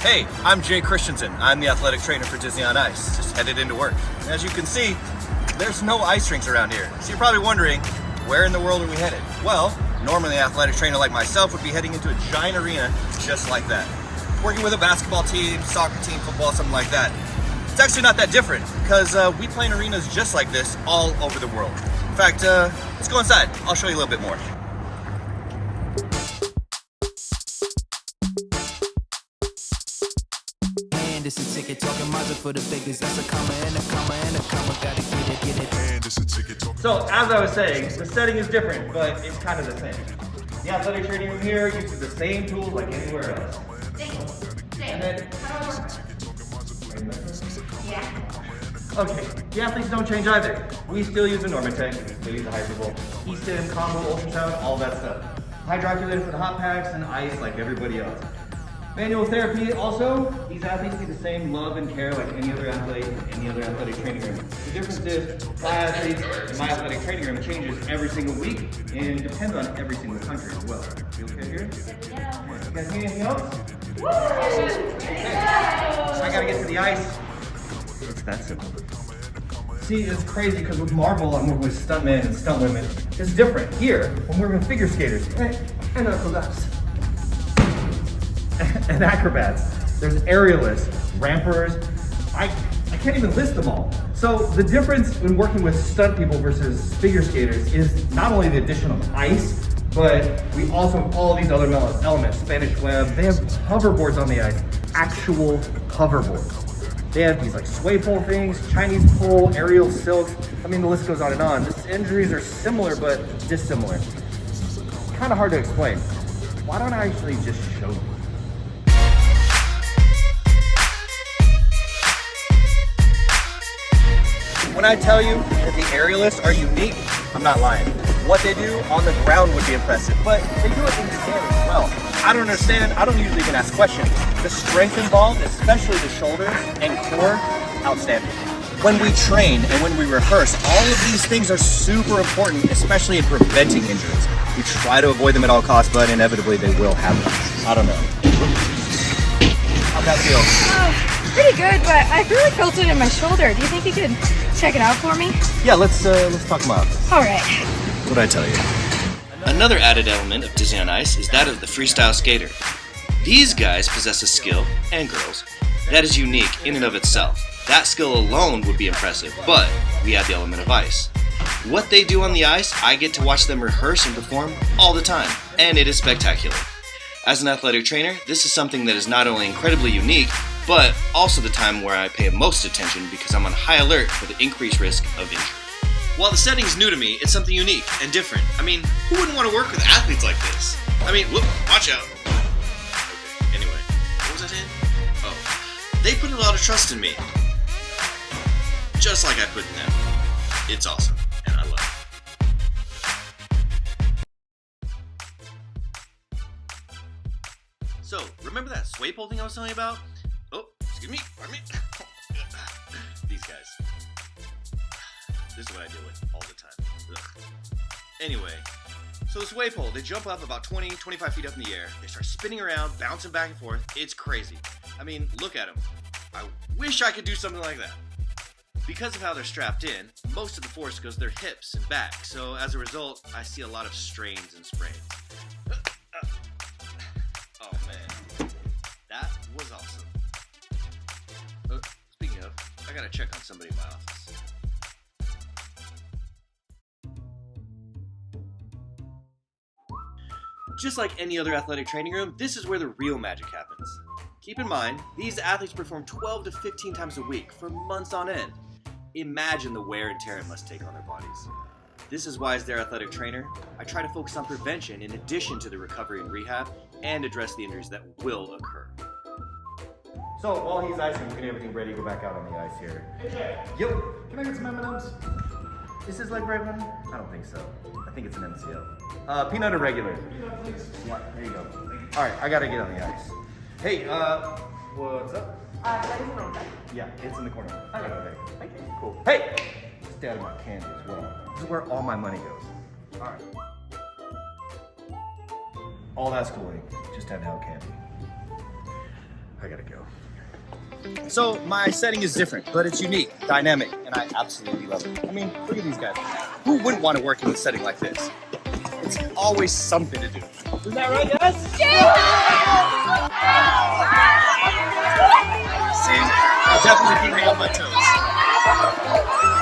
Hey, I'm Jay Christensen. I'm the athletic trainer for Disney on Ice, just headed into work. As you can see, there's no ice rinks around here. So you're probably wondering, where in the world are we headed? Well, normally an athletic trainer like myself would be heading into a giant arena just like that. Working with a basketball team, soccer team, football, something like that. It's actually not that different, because we play in arenas just like this all over the world. In fact, let's go inside. I'll show you a little bit more. This a ticket talking Mazda for the biggest. That's a comma and a comma and a comma. Gotta get it. And this a ticket talking. So as I was saying, the setting is different, but it's kind of the same. The athletic training room here uses the same tools like anywhere else. And then, okay, the athletes don't change either. We still use the Normatec, we still use the Hyperbole, E-Stim, combo, ultrasound, all that stuff. Hydroculated for the hot packs and ice like everybody else. Manual therapy also, these athletes need the same love and care like any other athlete in any other athletic training room. The difference is my athletes in my athletic training room changes every single week and depends on every single country as well. You okay here? Yeah. You guys need anything else? Woo! Okay. I gotta get to the ice. It's that simple. See, it's crazy because with Marvel, I'm working with stuntmen and stuntwomen. It's different. Here, I'm working with figure skaters and acrobats. And acrobats. There's aerialists, rampers. I can't even list them all. So the difference in working with stunt people versus figure skaters is not only the addition of ice, but we also have all these other elements. Spanish web, they have hoverboards on the ice, actual hoverboards. They have these like sway pole things, Chinese pole, aerial silks. I mean, the list goes on and on. These injuries are similar, but dissimilar. Kind of hard to explain. Why don't I actually just show you? When I tell you that the aerialists are unique, I'm not lying. What they do on the ground would be impressive, but they do it in the air as well. I don't understand, I don't usually even ask questions. The strength involved, especially the shoulders and core, outstanding. When we train and when we rehearse, all of these things are super important, especially in preventing injuries. We try to avoid them at all costs, but inevitably they will happen. I don't know. How'd that feel? Oh, pretty good, but I really felt it in my shoulder. Do you think you could check it out for me? Yeah, let's talk about this. All right. What'd I tell you? Another added element of Disney on Ice is that of the freestyle skater. These guys possess a skill, and girls, that is unique in and of itself. That skill alone would be impressive, but we add the element of ice. What they do on the ice, I get to watch them rehearse and perform all the time, and it is spectacular. As an athletic trainer, this is something that is not only incredibly unique, but also the time where I pay most attention because I'm on high alert for the increased risk of injury. While the setting is new to me, it's something unique and different. I mean, who wouldn't want to work with athletes like this? I mean, whoop, watch out. Okay, anyway, what was I saying? Oh, they put a lot of trust in me. Just like I put in them. It's awesome, and I love it. So, remember that sway pole thing I was telling you about? Oh, excuse me, pardon me. These guys. This is what I deal with all the time. Ugh. Anyway, so the sway pole, they jump up about 20, 25 feet up in the air. They start spinning around, bouncing back and forth. It's crazy. I mean, look at them. I wish I could do something like that. Because of how they're strapped in, most of the force goes to their hips and back. So as a result, I see a lot of strains and sprains. Oh man, that was awesome. Speaking of, I gotta check on somebody in my office. Just like any other athletic training room, this is where the real magic happens. Keep in mind, these athletes perform 12 to 15 times a week for months on end. Imagine the wear and tear it must take on their bodies. This is why, as their athletic trainer, I try to focus on prevention in addition to the recovery and rehab, and address the injuries that will occur. So while he's icing, we're getting everything ready to go back out on the ice here. Hey Jay. Yo, can I get some M&Ms? Is this like right one? I don't think so. I think it's an MCO. Peanut or regular? Peanut, please. Yeah, there you go. All right, I gotta get on the ice. Hey, what's up? That is my bag. Yeah, it's in the corner. Okay. Thank you. Cool. Hey! Stay out of my candy as well. This is where all my money goes. All right. All that's cool. Just had to have candy. I gotta go. So my setting is different, but it's unique, dynamic, and I absolutely love it. I mean, look at these guys. Who wouldn't want to work in a setting like this? It's always something to do. Isn't that right, guys? See, I definitely keep me on my toes.